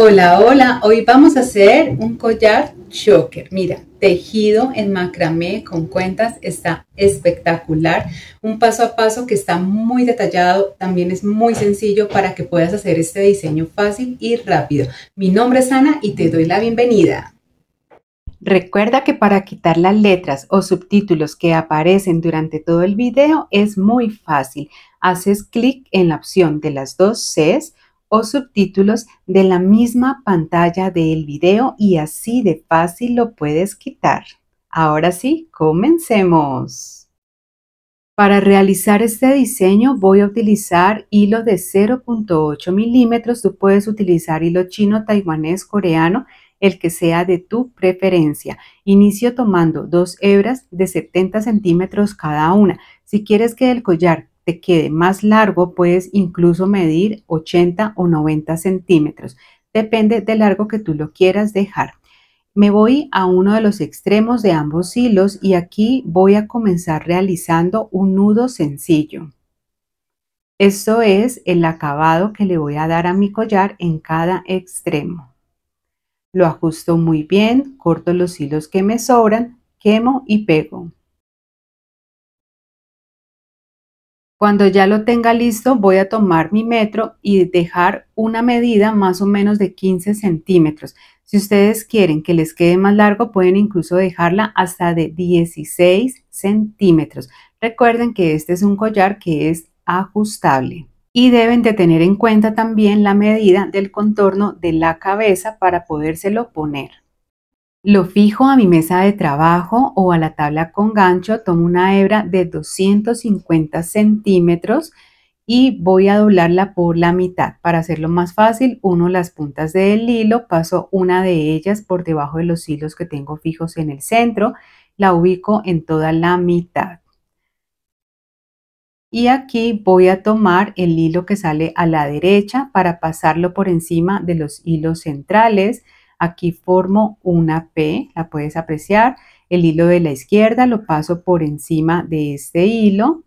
Hola, hola, hoy vamos a hacer un collar choker. Mira, tejido en macramé con cuentas, está espectacular. Un paso a paso que está muy detallado, también es muy sencillo para que puedas hacer este diseño fácil y rápido. Mi nombre es Ana y te doy la bienvenida. Recuerda que para quitar las letras o subtítulos que aparecen durante todo el video es muy fácil. Haces clic en la opción de las dos Cs o subtítulos de la misma pantalla del video y así de fácil lo puedes quitar. Ahora sí, comencemos. Para realizar este diseño voy a utilizar hilo de 0.8 milímetros. Tú puedes utilizar hilo chino, taiwanés, coreano, el que sea de tu preferencia. Inicio tomando dos hebras de 70 centímetros cada una. Si quieres que el collar te quede más largo, puedes incluso medir 80 o 90 centímetros. Depende del largo que tú lo quieras dejar. Me voy a uno de los extremos de ambos hilos y aquí voy a comenzar realizando un nudo sencillo. Esto es el acabado que le voy a dar a mi collar en cada extremo. Lo ajusto muy bien, corto los hilos que me sobran, quemo y pego. Cuando ya lo tenga listo, voy a tomar mi metro y dejar una medida más o menos de 15 centímetros. Si ustedes quieren que les quede más largo, pueden incluso dejarla hasta de 16 centímetros. Recuerden que este es un collar que es ajustable. Y deben de tener en cuenta también la medida del contorno de la cabeza para podérselo poner. Lo fijo a mi mesa de trabajo o a la tabla con gancho, tomo una hebra de 250 centímetros y voy a doblarla por la mitad. Para hacerlo más fácil, uno las puntas del hilo, paso una de ellas por debajo de los hilos que tengo fijos en el centro, la ubico en toda la mitad. Y aquí voy a tomar el hilo que sale a la derecha para pasarlo por encima de los hilos centrales. Aquí formo una P, la puedes apreciar. El hilo de la izquierda lo paso por encima de este hilo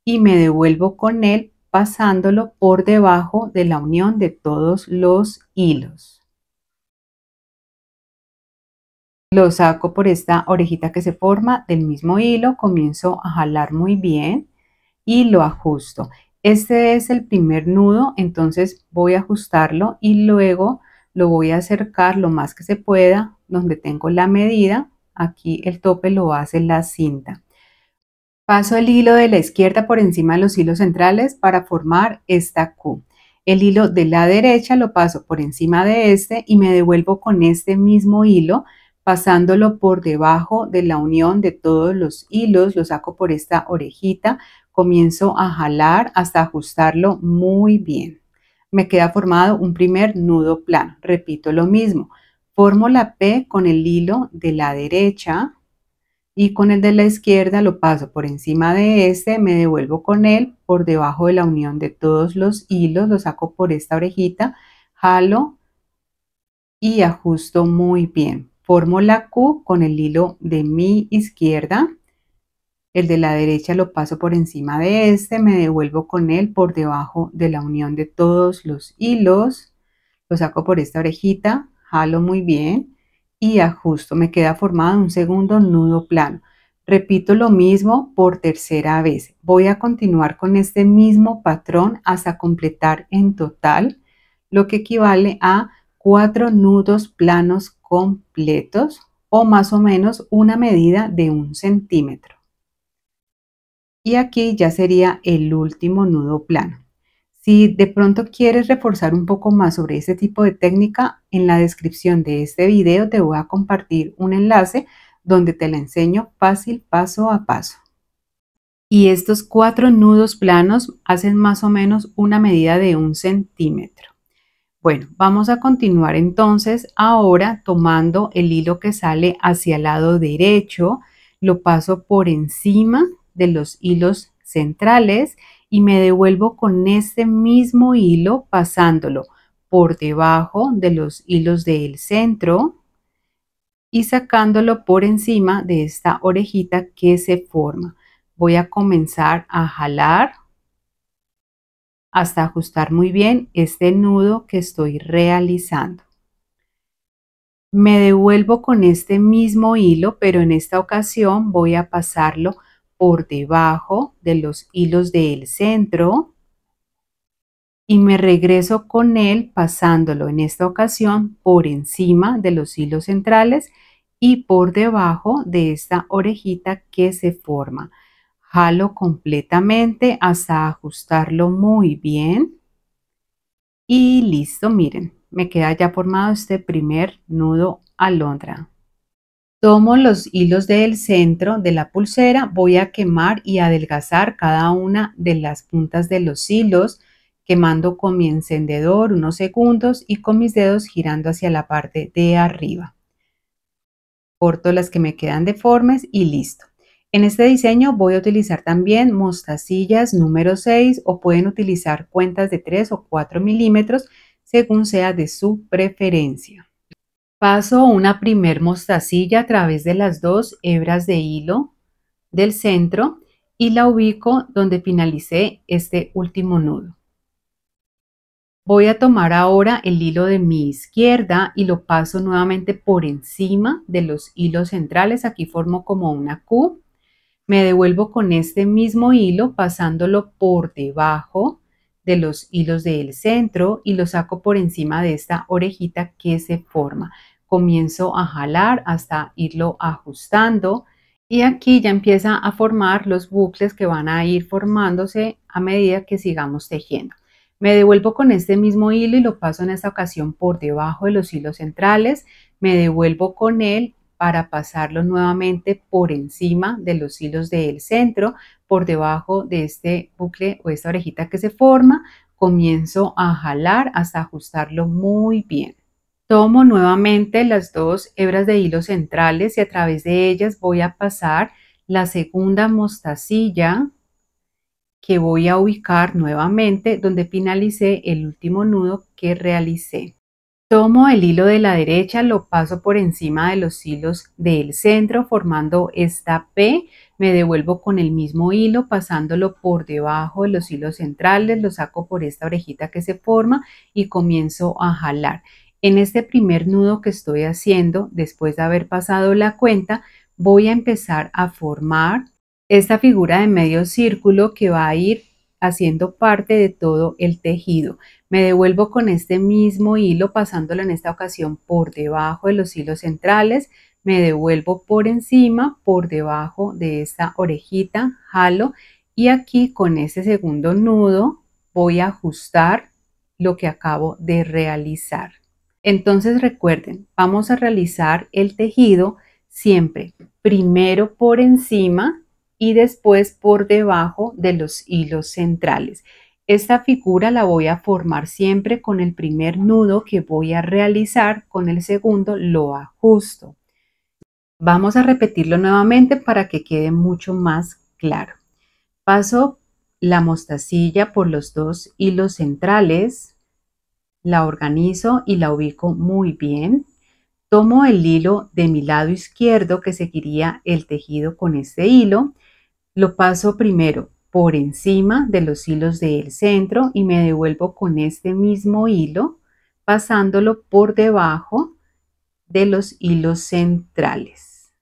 y me devuelvo con él pasándolo por debajo de la unión de todos los hilos. Lo saco por esta orejita que se forma del mismo hilo, comienzo a jalar muy bien y lo ajusto. Este es el primer nudo, entonces voy a ajustarlo y luego lo voy a acercar lo más que se pueda donde tengo la medida. Aquí el tope lo hace la cinta. Paso el hilo de la izquierda por encima de los hilos centrales para formar esta Q. El hilo de la derecha lo paso por encima de este y me devuelvo con este mismo hilo pasándolo por debajo de la unión de todos los hilos, lo saco por esta orejita, comienzo a jalar hasta ajustarlo muy bien. Me queda formado un primer nudo plano. Repito lo mismo, formo la P con el hilo de la derecha y con el de la izquierda lo paso por encima de este, me devuelvo con él por debajo de la unión de todos los hilos, lo saco por esta orejita, jalo y ajusto muy bien. Formo la Q con el hilo de mi izquierda, el de la derecha lo paso por encima de este, me devuelvo con él por debajo de la unión de todos los hilos, lo saco por esta orejita, jalo muy bien y ajusto. Me queda formado un segundo nudo plano. Repito lo mismo por tercera vez. Voy a continuar con este mismo patrón hasta completar en total lo que equivale a 4 nudos planos completos o más o menos una medida de 1 centímetro. Y aquí ya sería el último nudo plano. Si de pronto quieres reforzar un poco más sobre este tipo de técnica, en la descripción de este video te voy a compartir un enlace donde te la enseño fácil paso a paso. Y estos 4 nudos planos hacen más o menos una medida de 1 centímetro. Bueno, vamos a continuar entonces ahora tomando el hilo que sale hacia el lado derecho, lo paso por encima de los hilos centrales y me devuelvo con este mismo hilo pasándolo por debajo de los hilos del centro y sacándolo por encima de esta orejita que se forma. Voy a comenzar a jalar hasta ajustar muy bien este nudo que estoy realizando. Me devuelvo con este mismo hilo, pero en esta ocasión voy a pasarlo por debajo de los hilos del centro y me regreso con él pasándolo en esta ocasión por encima de los hilos centrales y por debajo de esta orejita que se forma. Jalo completamente hasta ajustarlo muy bien y listo, miren, me queda ya formado este primer nudo alondra. Tomo los hilos del centro de la pulsera, voy a quemar y adelgazar cada una de las puntas de los hilos, quemando con mi encendedor unos segundos y con mis dedos girando hacia la parte de arriba. Corto las que me quedan deformes y listo. En este diseño voy a utilizar también mostacillas número 6 o pueden utilizar cuentas de 3 o 4 milímetros según sea de su preferencia. Paso una primer mostacilla a través de las dos hebras de hilo del centro y la ubico donde finalicé este último nudo. Voy a tomar ahora el hilo de mi izquierda y lo paso nuevamente por encima de los hilos centrales. Aquí formo como una Q. Me devuelvo con este mismo hilo pasándolo por debajo de los hilos del centro y lo saco por encima de esta orejita que se forma. Comienzo a jalar hasta irlo ajustando y aquí ya empieza a formar los bucles que van a ir formándose a medida que sigamos tejiendo. Me devuelvo con este mismo hilo y lo paso en esta ocasión por debajo de los hilos centrales. Me devuelvo con él para pasarlo nuevamente por encima de los hilos del centro, por debajo de este bucle o esta orejita que se forma. Comienzo a jalar hasta ajustarlo muy bien. Tomo nuevamente las dos hebras de hilo centrales y a través de ellas voy a pasar la segunda mostacilla que voy a ubicar nuevamente donde finalicé el último nudo que realicé. Tomo el hilo de la derecha, lo paso por encima de los hilos del centro formando esta P, me devuelvo con el mismo hilo pasándolo por debajo de los hilos centrales, lo saco por esta orejita que se forma y comienzo a jalar. En este primer nudo que estoy haciendo, después de haber pasado la cuenta, voy a empezar a formar esta figura de medio círculo que va a ir haciendo parte de todo el tejido. Me devuelvo con este mismo hilo pasándolo en esta ocasión por debajo de los hilos centrales, me devuelvo por encima, por debajo de esta orejita, jalo y aquí con este segundo nudo voy a ajustar lo que acabo de realizar. Entonces recuerden, vamos a realizar el tejido siempre primero por encima y después por debajo de los hilos centrales. Esta figura la voy a formar siempre con el primer nudo que voy a realizar, con el segundo lo ajusto. Vamos a repetirlo nuevamente para que quede mucho más claro. Paso la mostacilla por los dos hilos centrales, la organizo y la ubico muy bien. Tomo el hilo de mi lado izquierdo que seguiría el tejido con este hilo. Lo paso primero por encima de los hilos del centro y me devuelvo con este mismo hilo pasándolo por debajo de los hilos centrales.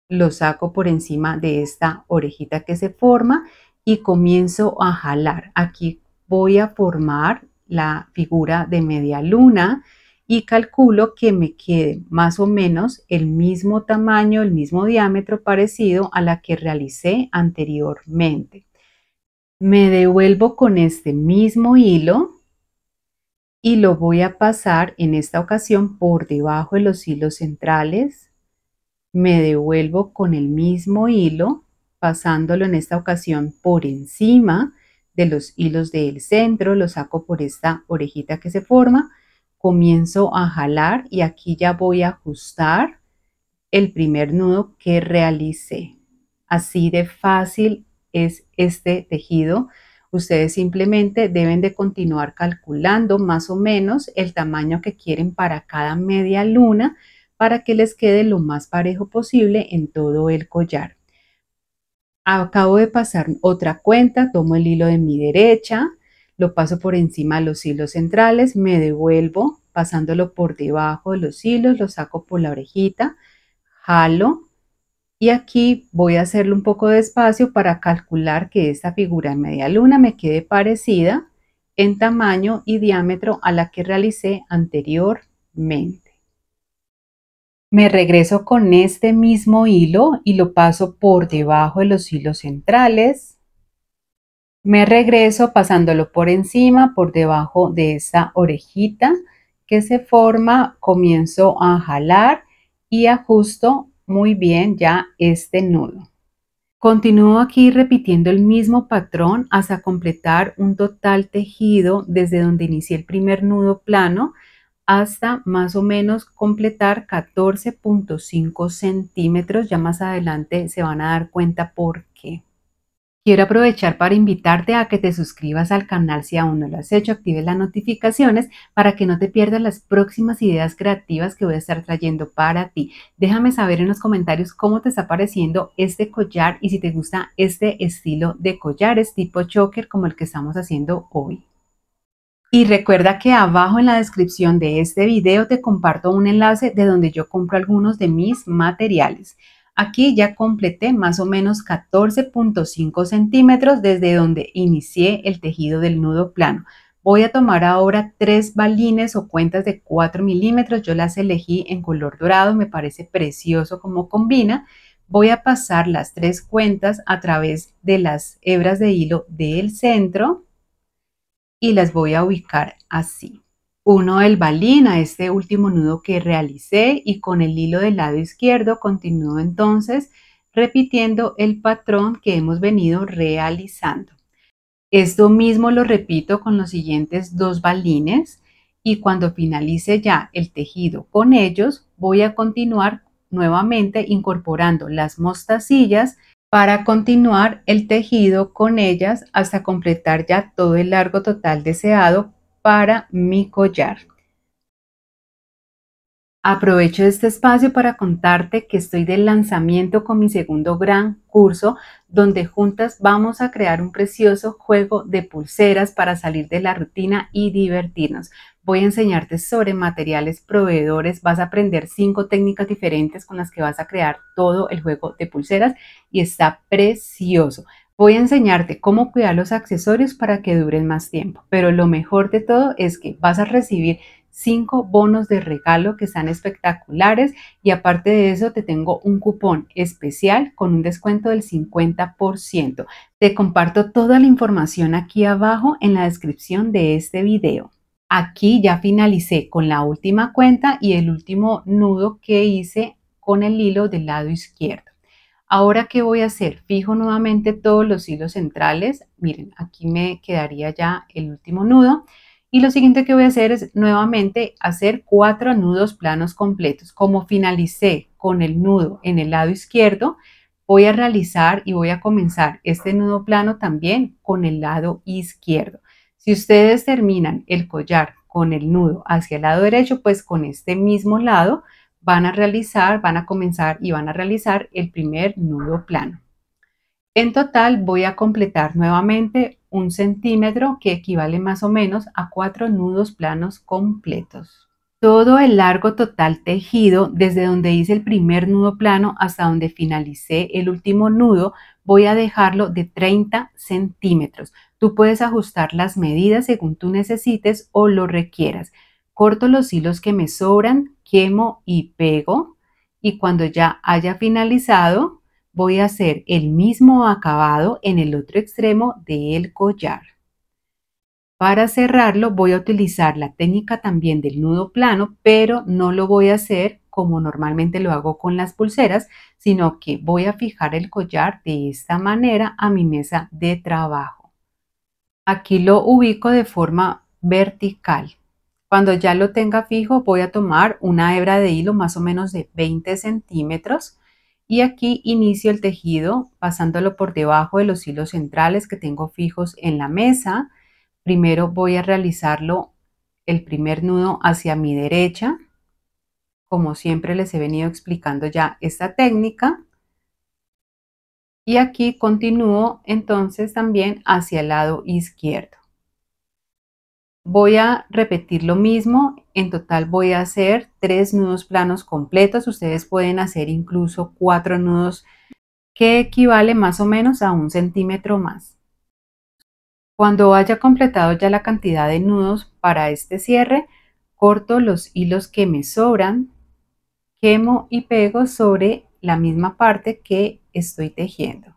Lo saco por encima de esta orejita que se forma y comienzo a jalar. Aquí voy a formar la figura de media luna y calculo que me quede más o menos el mismo tamaño, el mismo diámetro parecido a la que realicé anteriormente. Me devuelvo con este mismo hilo y lo voy a pasar en esta ocasión por debajo de los hilos centrales. Me devuelvo con el mismo hilo, pasándolo en esta ocasión por encima de los hilos del centro, lo saco por esta orejita que se forma. Comienzo a jalar y aquí ya voy a ajustar el primer nudo que realicé. Así de fácil es este tejido. Ustedes simplemente deben de continuar calculando más o menos el tamaño que quieren para cada media luna para que les quede lo más parejo posible en todo el collar. Acabo de pasar otra cuenta, tomo el hilo de mi derecha, lo paso por encima de los hilos centrales, me devuelvo pasándolo por debajo de los hilos, lo saco por la orejita, jalo y aquí voy a hacerlo un poco despacio para calcular que esta figura de media luna me quede parecida en tamaño y diámetro a la que realicé anteriormente. Me regreso con este mismo hilo y lo paso por debajo de los hilos centrales. Me regreso pasándolo por encima, por debajo de esta orejita que se forma, comienzo a jalar y ajusto muy bien ya este nudo. Continúo aquí repitiendo el mismo patrón hasta completar un total tejido desde donde inicié el primer nudo plano hasta más o menos completar 14.5 centímetros. Ya más adelante se van a dar cuenta por qué. Quiero aprovechar para invitarte a que te suscribas al canal si aún no lo has hecho, actives las notificaciones para que no te pierdas las próximas ideas creativas que voy a estar trayendo para ti. Déjame saber en los comentarios cómo te está pareciendo este collar y si te gusta este estilo de collares tipo choker como el que estamos haciendo hoy. Y recuerda que abajo en la descripción de este video te comparto un enlace de donde yo compro algunos de mis materiales. Aquí ya completé más o menos 14.5 centímetros desde donde inicié el tejido del nudo plano. Voy a tomar ahora 3 balines o cuentas de 4 milímetros. Yo las elegí en color dorado, me parece precioso como combina. Voy a pasar las 3 cuentas a través de las hebras de hilo del centro y las voy a ubicar así. Uno del balín a este último nudo que realicé y con el hilo del lado izquierdo continúo entonces repitiendo el patrón que hemos venido realizando. Esto mismo lo repito con los siguientes 2 balines y cuando finalice ya el tejido con ellos voy a continuar nuevamente incorporando las mostacillas para continuar el tejido con ellas hasta completar ya todo el largo total deseado para mi collar. Aprovecho este espacio para contarte que estoy de lanzamiento con mi segundo gran curso, donde juntas vamos a crear un precioso juego de pulseras para salir de la rutina y divertirnos. Voy a enseñarte sobre materiales proveedores, vas a aprender 5 técnicas diferentes con las que vas a crear todo el juego de pulseras y está precioso. Voy a enseñarte cómo cuidar los accesorios para que duren más tiempo, pero lo mejor de todo es que vas a recibir 5 bonos de regalo que están espectaculares y aparte de eso te tengo un cupón especial con un descuento del 50%. Te comparto toda la información aquí abajo en la descripción de este video. Aquí ya finalicé con la última cuenta y el último nudo que hice con el hilo del lado izquierdo. Ahora, ¿qué voy a hacer? Fijo nuevamente todos los hilos centrales. Miren, aquí me quedaría ya el último nudo. Y lo siguiente que voy a hacer es nuevamente hacer 4 nudos planos completos. Como finalicé con el nudo en el lado izquierdo, voy a realizar y voy a comenzar este nudo plano también con el lado izquierdo. Si ustedes terminan el collar con el nudo hacia el lado derecho, pues con este mismo lado van a comenzar y van a realizar el primer nudo plano. En total voy a completar nuevamente 1 centímetro que equivale más o menos a 4 nudos planos completos. Todo el largo total tejido desde donde hice el primer nudo plano hasta donde finalicé el último nudo voy a dejarlo de 30 centímetros. Tú puedes ajustar las medidas según tú necesites o lo requieras. Corto los hilos que me sobran, quemo y pego y cuando ya haya finalizado voy a hacer el mismo acabado en el otro extremo del collar. Para cerrarlo voy a utilizar la técnica también del nudo plano, pero no lo voy a hacer como normalmente lo hago con las pulseras, sino que voy a fijar el collar de esta manera a mi mesa de trabajo. Aquí lo ubico de forma vertical. Cuando ya lo tenga fijo voy a tomar una hebra de hilo más o menos de 20 centímetros y aquí inicio el tejido pasándolo por debajo de los hilos centrales que tengo fijos en la mesa. Primero voy a realizarlo el primer nudo hacia mi derecha. Como siempre les he venido explicando ya esta técnica. y aquí continúo entonces también hacia el lado izquierdo. Voy a repetir lo mismo, en total voy a hacer 3 nudos planos completos, ustedes pueden hacer incluso 4 nudos que equivale más o menos a 1 centímetro más. Cuando haya completado ya la cantidad de nudos para este cierre, corto los hilos que me sobran, quemo y pego sobre la misma parte que estoy tejiendo.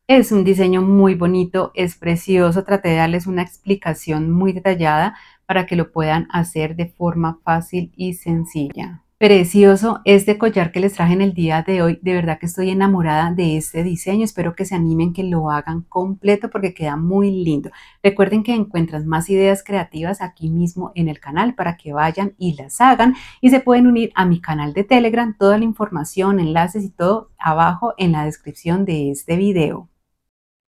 Es un diseño muy bonito, es precioso, traté de darles una explicación muy detallada para que lo puedan hacer de forma fácil y sencilla. Precioso este collar que les traje en el día de hoy, de verdad que estoy enamorada de este diseño, espero que se animen, que lo hagan completo porque queda muy lindo. Recuerden que encuentran más ideas creativas aquí mismo en el canal para que vayan y las hagan y se pueden unir a mi canal de Telegram, toda la información, enlaces y todo abajo en la descripción de este video.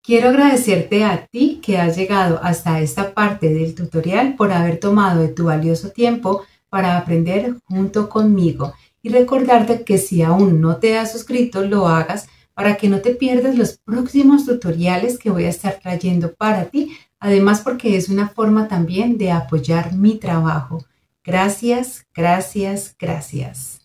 Quiero agradecerte a ti que has llegado hasta esta parte del tutorial por haber tomado de tu valioso tiempo para aprender junto conmigo y recordarte que si aún no te has suscrito lo hagas para que no te pierdas los próximos tutoriales que voy a estar trayendo para ti, además porque es una forma también de apoyar mi trabajo. Gracias, gracias, gracias.